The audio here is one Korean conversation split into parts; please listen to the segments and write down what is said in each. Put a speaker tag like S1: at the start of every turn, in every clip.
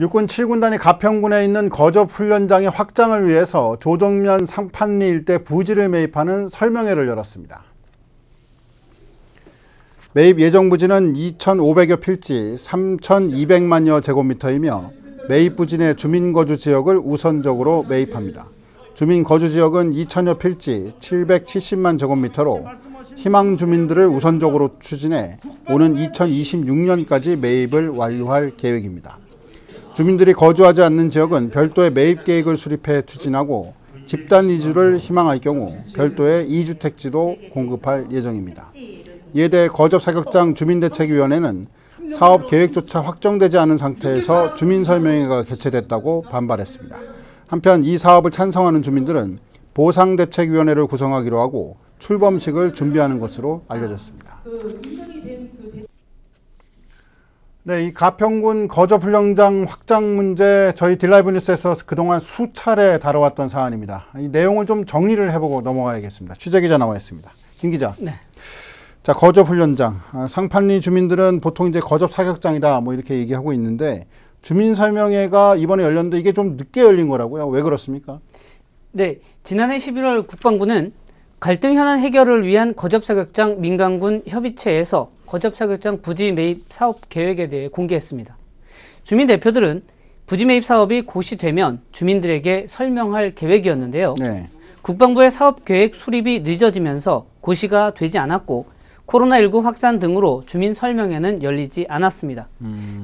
S1: 육군 7군단이 가평군에 있는 거접훈련장의 확장을 위해서 조정면 상판리 일대 부지를 매입하는 설명회를 열었습니다. 매입 예정 부지는 2,500여 필지 3,200만여 제곱미터이며 매입 부지 내 주민 거주 지역을 우선적으로 매입합니다. 주민 거주 지역은 2,000여 필지 770만 제곱미터로 희망 주민들을 우선적으로 추진해 오는 2026년까지 매입을 완료할 계획입니다. 주민들이 거주하지 않는 지역은 별도의 매입 계획을 수립해 추진하고 집단 이주를 희망할 경우 별도의 2주택지도 공급할 예정입니다. 이에 대해 거접사격장 주민대책위원회는 사업 계획조차 확정되지 않은 상태에서 주민설명회가 개최됐다고 반발했습니다. 한편 이 사업을 찬성하는 주민들은 보상대책위원회를 구성하기로 하고 출범식을 준비하는 것으로 알려졌습니다. 네, 이 가평군 거접훈련장 확장 문제 저희 딜라이브 뉴스에서 그동안 수차례 다뤄왔던 사안입니다. 이 내용을 좀 정리를 해보고 넘어가야겠습니다. 취재기자 나와 있습니다. 김 기자.
S2: 네.
S1: 자, 거접훈련장. 상판리 주민들은 보통 이제 거접사격장이다 뭐 이렇게 얘기하고 있는데 주민설명회가 이번에 열렸는데 이게 좀 늦게 열린 거라고요. 왜 그렇습니까?
S2: 네, 지난해 11월 국방부는 갈등 현안 해결을 위한 거접사격장 민간군 협의체에서 거접사격장 부지 매입 사업 계획에 대해 공개했습니다. 주민 대표들은 부지 매입 사업이 고시되면 주민들에게 설명할 계획이었는데요. 네. 국방부의 사업 계획 수립이 늦어지면서 고시가 되지 않았고 코로나19 확산 등으로 주민 설명회는 열리지 않았습니다.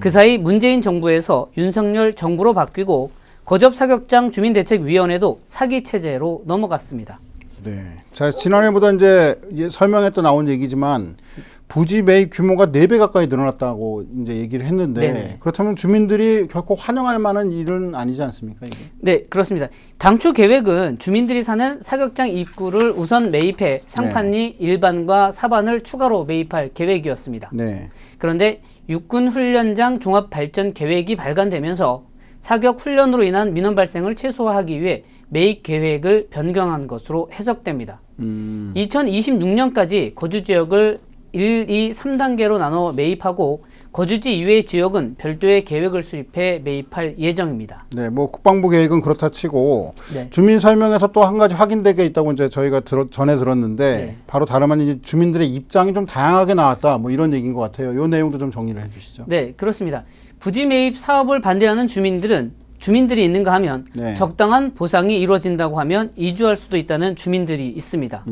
S2: 그 사이 문재인 정부에서 윤석열 정부로 바뀌고 거접사격장 주민대책위원회도 사기체제로 넘어갔습니다.
S1: 네. 자, 지난해보다 이제 설명회 때 나온 얘기지만 부지 매입 규모가 4배 가까이 늘어났다고 이제 얘기를 했는데 네네. 그렇다면 주민들이 결코 환영할 만한 일은 아니지 않습니까? 이게?
S2: 네, 그렇습니다. 당초 계획은 주민들이 사는 사격장 입구를 우선 매입해 상판리 네. 일반과 사반을 추가로 매입할 계획이었습니다. 네. 그런데 육군훈련장 종합발전계획이 발간되면서 사격 훈련으로 인한 민원 발생을 최소화하기 위해 매입 계획을 변경한 것으로 해석됩니다. 2026년까지 거주지역을 1, 2, 3단계로 나눠 매입하고 거주지 이외의 지역은 별도의 계획을 수립해 매입할 예정입니다.
S1: 네, 뭐 국방부 계획은 그렇다 치고 네. 주민 설명에서 또 한 가지 확인된 게 있다고 이제 저희가 전에 들었는데 네. 바로 다름 아닌 주민들의 입장이 좀 다양하게 나왔다 뭐 이런 얘기인 것 같아요. 이 내용도 좀 정리를 해주시죠.
S2: 네, 그렇습니다. 부지 매입 사업을 반대하는 주민들이 있는가 하면 네. 적당한 보상이 이루어진다고 하면 이주할 수도 있다는 주민들이 있습니다.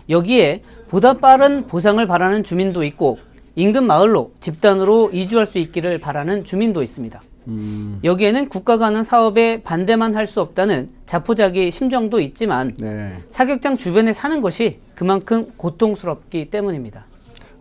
S2: 여기에 보다 빠른 보상을 바라는 주민도 있고 인근 마을로 집단으로 이주할 수 있기를 바라는 주민도 있습니다. 여기에는 국가가 하는 사업에 반대만 할 수 없다는 자포자기 심정도 있지만 네. 사격장 주변에 사는 것이 그만큼 고통스럽기 때문입니다.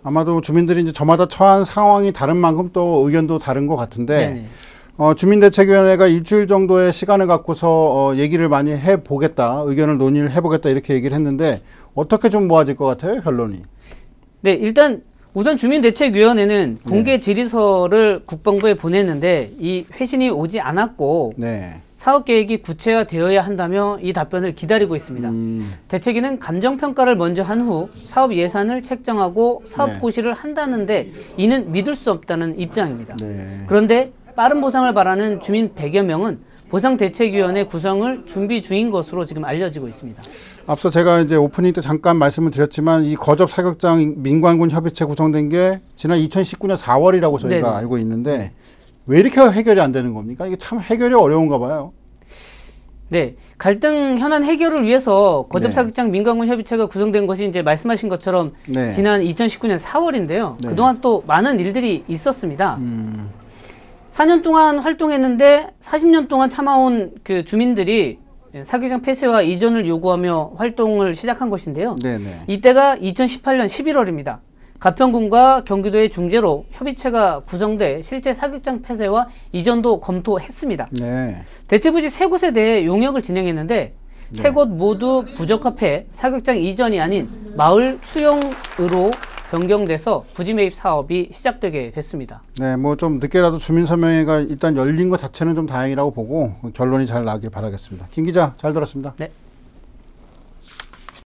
S1: 아마도 주민들이 이제 저마다 처한 상황이 다른 만큼 또 의견도 다른 것 같은데 네네. 주민대책위원회가 일주일 정도의 시간을 갖고서 얘기를 많이 해보겠다, 의견을 논의를 해보겠다 이렇게 얘기를 했는데 어떻게 좀 모아질 것 같아요, 결론이?
S2: 네, 일단 우선 주민대책위원회는 공개 질의서를 국방부에 보냈는데 이 회신이 오지 않았고 네. 사업계획이 구체화되어야 한다며 이 답변을 기다리고 있습니다. 대책위는 감정평가를 먼저 한 후 사업 예산을 책정하고 사업 고시를 한다는데 이는 믿을 수 없다는 입장입니다. 네. 그런데 빠른 보상을 바라는 주민 100여 명은 보상대책위원회 구성을 준비 중인 것으로 지금 알려지고 있습니다.
S1: 앞서 제가 이제 오프닝 때 잠깐 말씀을 드렸지만 이 거접사격장 민관군 협의체 구성된 게 지난 2019년 4월이라고 저희가 네네. 알고 있는데 왜 이렇게 해결이 안 되는 겁니까? 이게 참 해결이 어려운가 봐요.
S2: 네, 갈등 현안 해결을 위해서 거접사격장 네. 민관군 협의체가 구성된 것이 이제 말씀하신 것처럼 네. 지난 2019년 4월인데요. 네. 그동안 또 많은 일들이 있었습니다. 4년 동안 활동했는데 40년 동안 참아온 그 주민들이 사격장 폐쇄와 이전을 요구하며 활동을 시작한 것인데요. 네네. 이때가 2018년 11월입니다. 가평군과 경기도의 중재로 협의체가 구성돼 실제 사격장 폐쇄와 이전도 검토했습니다. 네. 대체부지 3곳에 대해 용역을 진행했는데 네. 3곳 모두 부적합해 사격장 이전이 아닌 마을 수용으로 변경돼서 부지 매입 사업이 시작되게 됐습니다.
S1: 네, 뭐 좀 늦게라도 주민설명회가 일단 열린 것 자체는 좀 다행이라고 보고 결론이 잘 나길 바라겠습니다. 김 기자, 잘 들었습니다.
S2: 네.